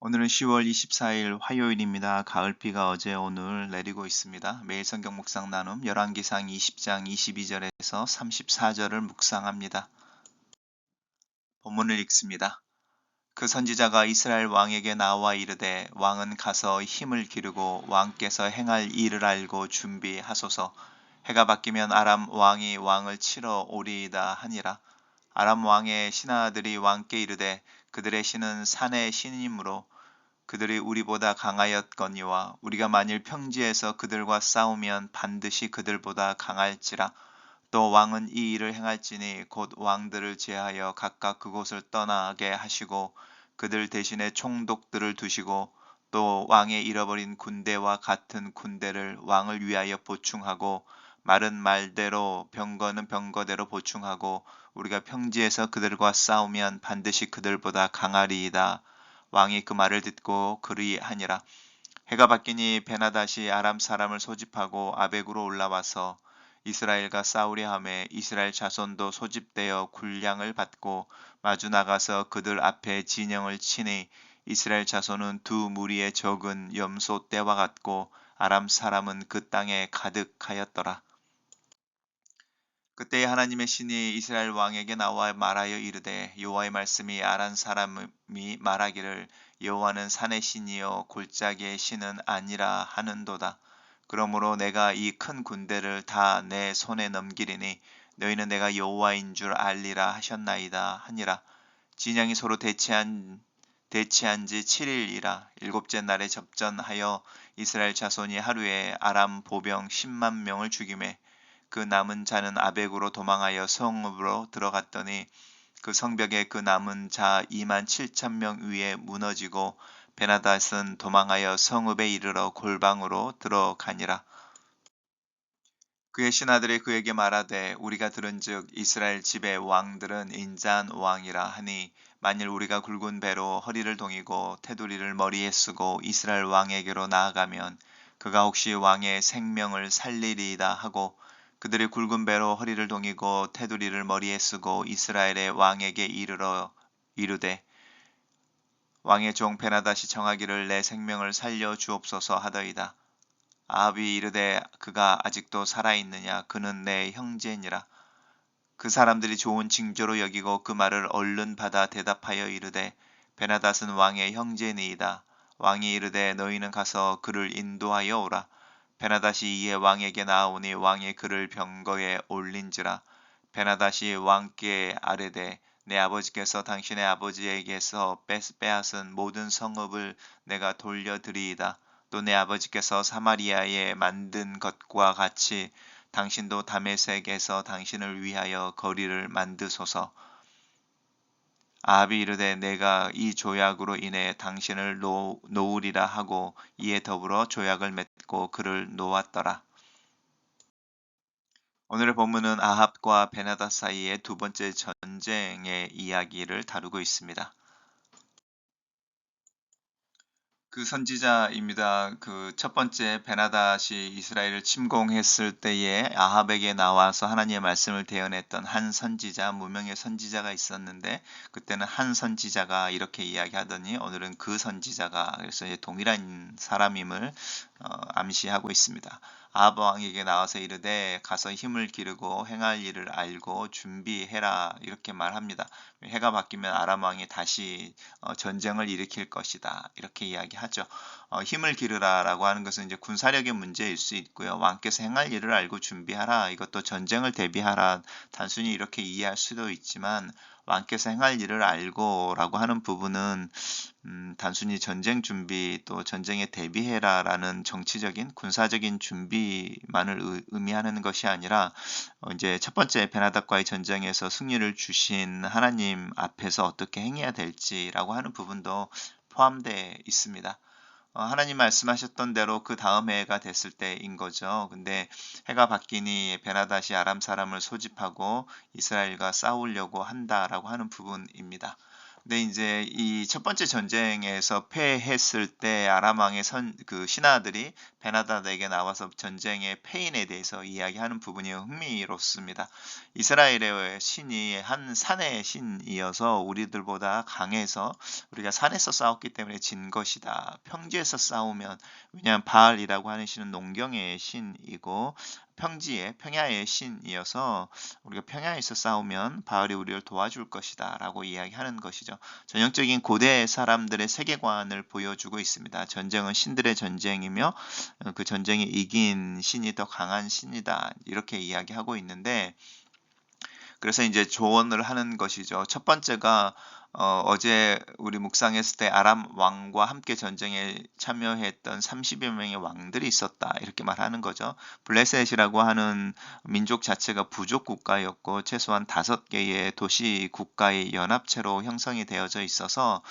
오늘은 10월 24일 화요일입니다. 가을비가 어제 오늘 내리고 있습니다. 매일 성경 묵상 나눔 열왕기상 20장 22절에서 34절을 묵상합니다. 본문을 읽습니다. 그 선지자가 이스라엘 왕에게 나와 이르되 왕은 가서 힘을 기르고 왕께서 행할 일을 알고 준비하소서. 해가 바뀌면 아람 왕이 왕을 치러 오리이다 하니라. 아람 왕의 신하들이 왕께 이르되 그들의 신은 산의 신이므로 그들이 우리보다 강하였거니와 우리가 만일 평지에서 그들과 싸우면 반드시 그들보다 강할지라. 또 왕은 이 일을 행할지니 곧 왕들을 제하여 각각 그곳을 떠나게 하시고 그들 대신에 총독들을 두시고 또 왕의 잃어버린 군대와 같은 군대를 왕을 위하여 보충하고 말은 말대로 병거는 병거대로 보충하고 우리가 평지에서 그들과 싸우면 반드시 그들보다 강하리이다. 왕이 그 말을 듣고 그리하니라. 해가 바뀌니 베나다시 아람 사람을 소집하고 아벡으로 올라와서 이스라엘과 싸우려 하매 이스라엘 자손도 소집되어 군량을 받고 마주 나가서 그들 앞에 진영을 치니 이스라엘 자손은 두 무리의 적은 염소 떼와 같고 아람 사람은 그 땅에 가득하였더라. 그때 하나님의 신이 이스라엘 왕에게 나와 말하여 이르되 여호와의 말씀이 아란 사람이 말하기를 여호와는 산의 신이요 골짜기의 신은 아니라 하는도다. 그러므로 내가 이 큰 군대를 다 내 손에 넘기리니 너희는 내가 여호와인 줄 알리라 하셨나이다 하니라. 진영이 서로 대치한 지 7일이라 일곱째 날에 접전하여 이스라엘 자손이 하루에 아람 보병 10만 명을 죽이매 그 남은 자는 아벡으로 도망하여 성읍으로 들어갔더니 그 성벽에 그 남은 자 2만 7천 명 위에 무너지고 베나닷은 도망하여 성읍에 이르러 골방으로 들어가니라. 그의 신하들이 그에게 말하되 우리가 들은즉 이스라엘 집의 왕들은 인자한 왕이라 하니 만일 우리가 굵은 배로 허리를 동이고 테두리를 머리에 쓰고 이스라엘 왕에게로 나아가면 그가 혹시 왕의 생명을 살리리이다 하고 그들이 굵은 배로 허리를 동이고 테두리를 머리에 쓰고 이스라엘의 왕에게 이르러 이르되 왕의 종 베나다시 청하기를 내 생명을 살려 주옵소서 하더이다. 아합이 이르되 그가 아직도 살아있느냐 그는 내 형제니라. 그 사람들이 좋은 징조로 여기고 그 말을 얼른 받아 대답하여 이르되 베나닷은 왕의 형제니이다. 왕이 이르되 너희는 가서 그를 인도하여 오라. 베나닷이 이에 왕에게 나아오니 왕이 그를 병거에 올린지라. 베나닷이 왕께 아뢰되 내 아버지께서 당신의 아버지에게서 빼앗은 모든 성읍을 내가 돌려드리이다. 또 내 아버지께서 사마리아에 만든 것과 같이 당신도 다메섹에서 당신을 위하여 거리를 만드소서. 아합이 이르되 내가 이 조약으로 인해 당신을 놓으리라 하고 이에 더불어 조약을 맺고 그를 놓았더라. 오늘의 본문은 아합과 베나닷 사이의 두 번째 전쟁의 이야기를 다루고 있습니다. 그 선지자입니다. 그 첫 번째 베나닷이 이스라엘을 침공했을 때에 아합에게 나와서 하나님의 말씀을 대언했던 한 선지자, 무명의 선지자가 있었는데 그때는 한 선지자가 이렇게 이야기하더니 오늘은 그 선지자가 그래서 동일한 사람임을 암시하고 있습니다. 아합 왕에게 나와서 이르되 가서 힘을 기르고 행할 일을 알고 준비해라 이렇게 말합니다. 해가 바뀌면 아람 왕이 다시 전쟁을 일으킬 것이다 이렇게 이야기하죠. 힘을 기르라라고 하는 것은 이제 군사력의 문제일 수 있고요. 왕께서 행할 일을 알고 준비하라 이것도 전쟁을 대비하라 단순히 이렇게 이해할 수도 있지만 왕께서 행할 일을 알고라고 하는 부분은 단순히 전쟁 준비 또 전쟁에 대비해라라는 정치적인 군사적인 준비만을 의미하는 것이 아니라 이제 첫 번째 베나닥과의 전쟁에서 승리를 주신 하나님 앞에서 어떻게 행해야 될지라고 하는 부분도 포함되어 있습니다. 하나님 말씀하셨던 대로 그 다음 해가 됐을 때인 거죠. 근데 해가 바뀌니 베나닷이 아람 사람을 소집하고 이스라엘과 싸우려고 한다라고 하는 부분입니다. 근데 이제 이 첫 번째 전쟁에서 패했을 때 아람 왕의 신하들이 베나닷에게 나와서 전쟁의 패인에 대해서 이야기하는 부분이 흥미롭습니다. 이스라엘의 신이 한 산의 신이어서 우리들보다 강해서 우리가 산에서 싸웠기 때문에 진 것이다. 평지에서 싸우면, 왜냐하면 바알이라고 하는 신은 농경의 신이고 평야의 신이어서 우리가 평야에서 싸우면 바알이 우리를 도와줄 것이다 라고 이야기하는 것이죠. 전형적인 고대 사람들의 세계관을 보여주고 있습니다. 전쟁은 신들의 전쟁이며 그 전쟁에 이긴 신이 더 강한 신이다, 이렇게 이야기하고 있는데, 그래서 이제 조언을 하는 것이죠. 첫 번째가 어제 우리 묵상했을 때 아람 왕과 함께 전쟁에 참여했던 30여 명의 왕들이 있었다, 이렇게 말하는 거죠. 블레셋이라고 하는 민족 자체가 부족 국가였고 최소한 5개의 도시 국가의 연합체로 형성이 되어져 있어서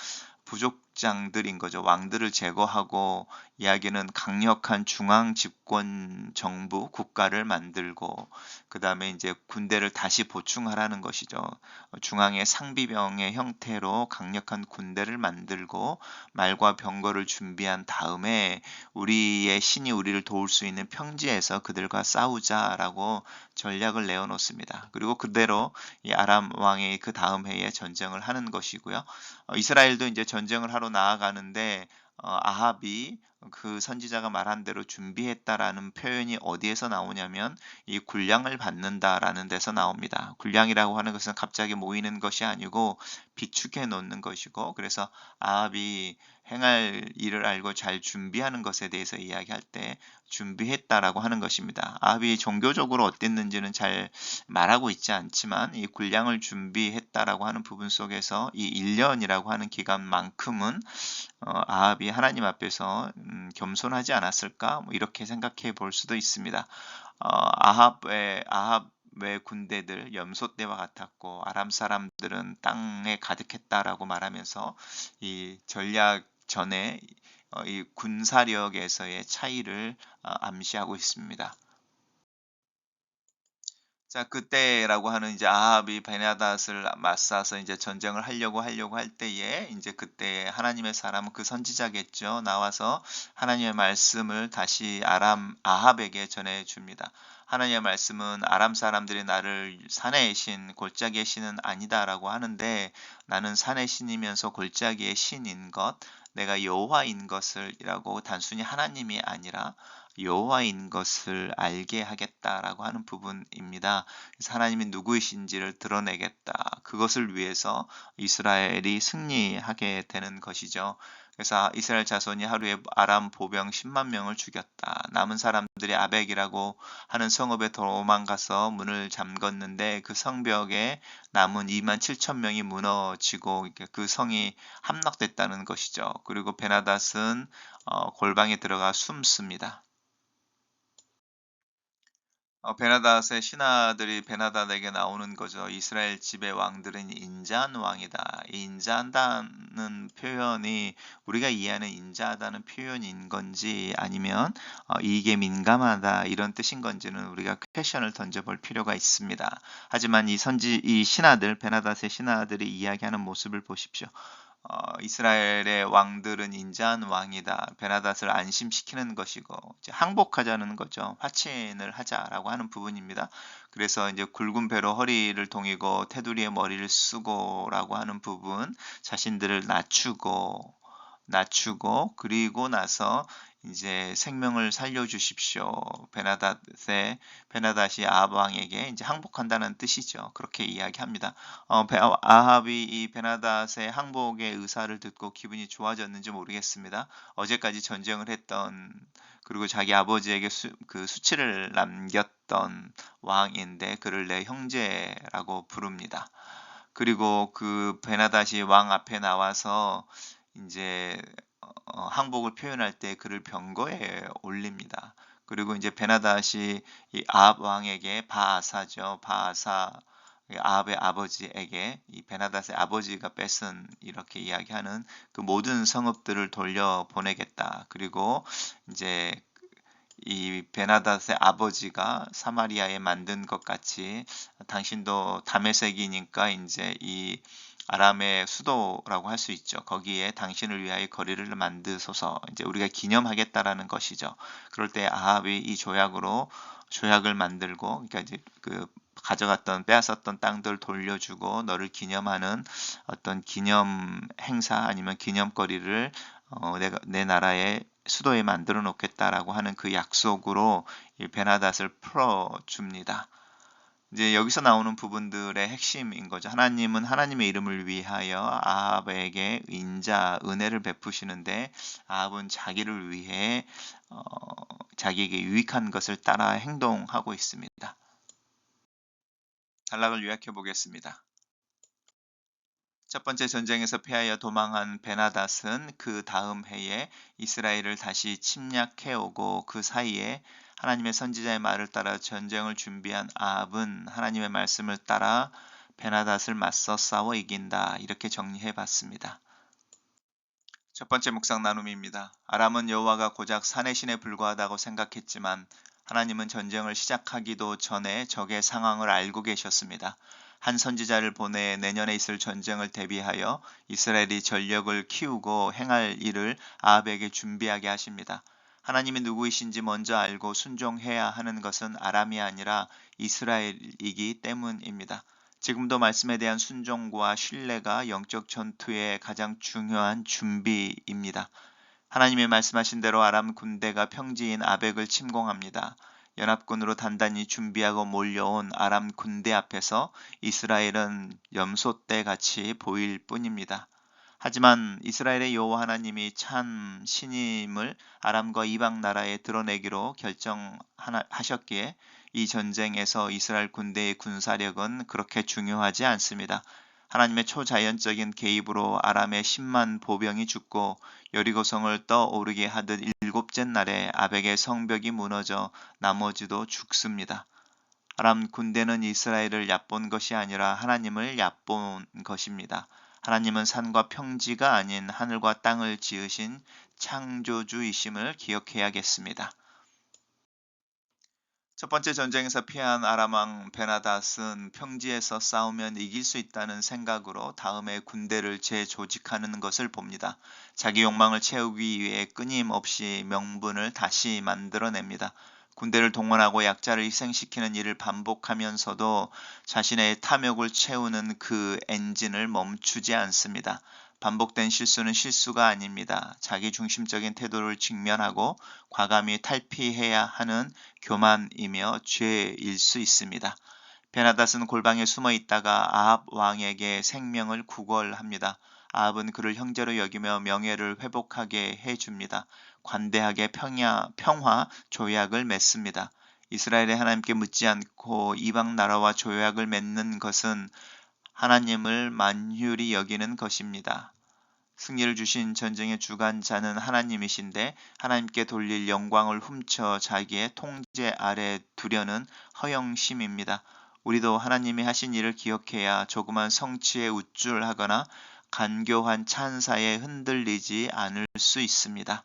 부족장들인 거죠. 왕들을 제거하고 이야기는 강력한 중앙 집권 정부 국가를 만들고 그 다음에 이제 군대를 다시 보충하라는 것이죠. 중앙의 상비병의 형태로 강력한 군대를 만들고 말과 병거를 준비한 다음에 우리의 신이 우리를 도울 수 있는 평지에서 그들과 싸우자라고 전략을 내어놓습니다. 그리고 그대로 이 아람 왕이 그 다음 해에 전쟁을 하는 것이고요. 이스라엘도 이제 전쟁을 하러 나아가는데 아합이 그 선지자가 말한 대로 준비했다라는 표현이 어디에서 나오냐면 이 군량을 받는다라는 데서 나옵니다. 군량이라고 하는 것은 갑자기 모이는 것이 아니고 비축해 놓는 것이고, 그래서 아합이 행할 일을 알고 잘 준비하는 것에 대해서 이야기할 때 준비했다라고 하는 것입니다. 아합이 종교적으로 어땠는지는 잘 말하고 있지 않지만 이 군량을 준비했다라고 하는 부분 속에서 이 1년이라고 하는 기간만큼은 아합이 하나님 앞에서 겸손하지 않았을까? 뭐 이렇게 생각해 볼 수도 있습니다. 아합의 군대들 염소떼와 같았고 아람 사람들은 땅에 가득했다라고 말하면서 이 전략 전에 이 군사력에서의 차이를 암시하고 있습니다. 자, 그때라고 하는 이제 아합이 베냐닷을 맞서서 이제 전쟁을 하려고 할 때에 이제 그때 하나님의 사람은 그 선지자겠죠. 나와서 하나님의 말씀을 다시 아합에게 전해 줍니다. 하나님의 말씀은 아람 사람들이 나를 산의 신, 골짜기의 신은 아니다라고 하는데 나는 산의 신이면서 골짜기의 신인 것, 내가 여호와인 것을이라고 단순히 하나님이 아니라 여호와인 것을 알게 하겠다라고 하는 부분입니다. 그래서 하나님이 누구이신지를 드러내겠다. 그것을 위해서 이스라엘이 승리하게 되는 것이죠. 그래서 이스라엘 자손이 하루에 아람 보병 10만 명을 죽였다. 남은 사람들이 아벡이라고 하는 성읍에 도망가서 문을 잠궜는데 그 성벽에 남은 2만 7천 명이 무너지고 그 성이 함락됐다는 것이죠. 그리고 베나닷은 골방에 들어가 숨습니다. 베나닷의 신하들이 베나닷에게 나오는 거죠. 이스라엘 집의 왕들은 인자한 왕이다. 이 인자한다는 표현이 우리가 이해하는 인자하다는 표현인 건지 아니면 이익에 민감하다 이런 뜻인 건지는 우리가 퀘션을 던져볼 필요가 있습니다. 하지만 이 신하들, 베나닷의 신하들이 이야기하는 모습을 보십시오. 이스라엘의 왕들은 인자한 왕이다. 베나닷을 안심시키는 것이고 이제 항복하자는 거죠. 화친을 하자라고 하는 부분입니다. 그래서 이제 굵은 배로 허리를 동이고 테두리에 머리를 쓰고라고 하는 부분, 자신들을 낮추고 그리고 나서 이제 생명을 살려주십시오. 베나닷이 아합 왕에게 이제 항복한다는 뜻이죠. 그렇게 이야기합니다. 아합이 이 베나닷의 항복의 의사를 듣고 기분이 좋아졌는지 모르겠습니다. 어제까지 전쟁을 했던, 그리고 자기 아버지에게 그 수치를 남겼던 왕인데 그를 내 형제라고 부릅니다. 그리고 그 베나닷이 왕 앞에 나와서 이제 항복을 표현할 때 그를 병거에 올립니다. 그리고 이제 베나닷이 이 아합 왕에게 바아사죠. 바아사, 아합의 아버지에게 이 베나닷의 아버지가 뺏은, 이렇게 이야기하는 그 모든 성읍들을 돌려보내겠다. 그리고 이제 이 베나닷의 아버지가 사마리아에 만든 것 같이 당신도 다메섹이니까 이제 이 아람의 수도라고 할 수 있죠. 거기에 당신을 위하여 거리를 만드소서. 이제 우리가 기념하겠다라는 것이죠. 그럴 때 아합이 이 조약을 만들고, 그러니까 이제 그 가져갔던 빼앗았던 땅들 돌려주고 너를 기념하는 어떤 기념 행사 아니면 기념거리를 내 나라의 수도에 만들어 놓겠다라고 하는 그 약속으로 이 베나닷을 풀어줍니다. 이제 여기서 나오는 부분들의 핵심인 거죠. 하나님은 하나님의 이름을 위하여 아합에게 은혜를 베푸시는데 아합은 자기를 위해 자기에게 유익한 것을 따라 행동하고 있습니다. 단락을 요약해 보겠습니다. 첫 번째 전쟁에서 패하여 도망한 베나닷은 그 다음 해에 이스라엘을 다시 침략해오고 그 사이에 하나님의 선지자의 말을 따라 전쟁을 준비한 아합은 하나님의 말씀을 따라 베나닷을 맞서 싸워 이긴다. 이렇게 정리해 봤습니다. 첫 번째 묵상 나눔입니다. 아람은 여호와가 고작 산의 신에 불과하다고 생각했지만 하나님은 전쟁을 시작하기도 전에 적의 상황을 알고 계셨습니다. 한 선지자를 보내 내년에 있을 전쟁을 대비하여 이스라엘이 전력을 키우고 행할 일을 아합에게 준비하게 하십니다. 하나님이 누구이신지 먼저 알고 순종해야 하는 것은 아람이 아니라 이스라엘이기 때문입니다. 지금도 말씀에 대한 순종과 신뢰가 영적 전투의 가장 중요한 준비입니다. 하나님의 말씀하신 대로 아람 군대가 평지인 아벡을 침공합니다. 연합군으로 단단히 준비하고 몰려온 아람 군대 앞에서 이스라엘은 염소떼 같이 보일 뿐입니다. 하지만 이스라엘의 여호와 하나님이 참 신임을 아람과 이방 나라에 드러내기로 결정하셨기에 이 전쟁에서 이스라엘 군대의 군사력은 그렇게 중요하지 않습니다. 하나님의 초자연적인 개입으로 아람의 10만 보병이 죽고 여리고성을 떠오르게 하듯 일곱째 날에 아벡의 성벽이 무너져 나머지도 죽습니다. 아람 군대는 이스라엘을 얕본 것이 아니라 하나님을 얕본 것입니다. 하나님은 산과 평지가 아닌 하늘과 땅을 지으신 창조주이심을 기억해야겠습니다. 첫 번째 전쟁에서 피한 아람 왕 베나닷은 평지에서 싸우면 이길 수 있다는 생각으로 다음에 군대를 재조직하는 것을 봅니다. 자기 욕망을 채우기 위해 끊임없이 명분을 다시 만들어냅니다. 군대를 동원하고 약자를 희생시키는 일을 반복하면서도 자신의 탐욕을 채우는 그 엔진을 멈추지 않습니다. 반복된 실수는 실수가 아닙니다. 자기 중심적인 태도를 직면하고 과감히 탈피해야 하는 교만이며 죄일 수 있습니다. 베나닷은 골방에 숨어 있다가 아합 왕에게 생명을 구걸합니다. 아합은 그를 형제로 여기며 명예를 회복하게 해줍니다. 관대하게 평화 조약을 맺습니다. 이스라엘의 하나님께 묻지 않고 이방 나라와 조약을 맺는 것은 하나님을 만휼히 여기는 것입니다. 승리를 주신 전쟁의 주관자는 하나님이신데 하나님께 돌릴 영광을 훔쳐 자기의 통제 아래 두려는 허영심입니다. 우리도 하나님이 하신 일을 기억해야 조그만 성취에 우쭐하거나 간교한 찬사에 흔들리지 않을 수 있습니다.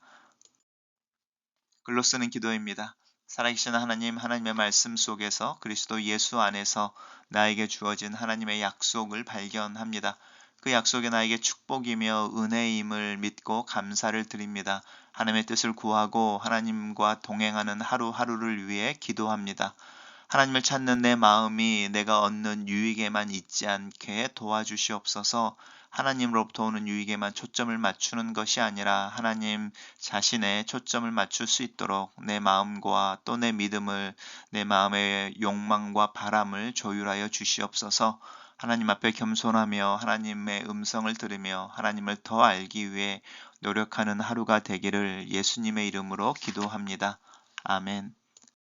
글로 쓰는 기도입니다. 살아계신 하나님, 하나님의 말씀 속에서 그리스도 예수 안에서 나에게 주어진 하나님의 약속을 발견합니다. 그 약속이 나에게 축복이며 은혜임을 믿고 감사를 드립니다. 하나님의 뜻을 구하고 하나님과 동행하는 하루하루를 위해 기도합니다. 하나님을 찾는 내 마음이 내가 얻는 유익에만 있지 않게 도와주시옵소서. 하나님으로부터 오는 유익에만 초점을 맞추는 것이 아니라 하나님 자신의 초점을 맞출 수 있도록 내 마음과 또 내 믿음을, 내 마음의 욕망과 바람을 조율하여 주시옵소서. 하나님 앞에 겸손하며 하나님의 음성을 들으며 하나님을 더 알기 위해 노력하는 하루가 되기를 예수님의 이름으로 기도합니다. 아멘.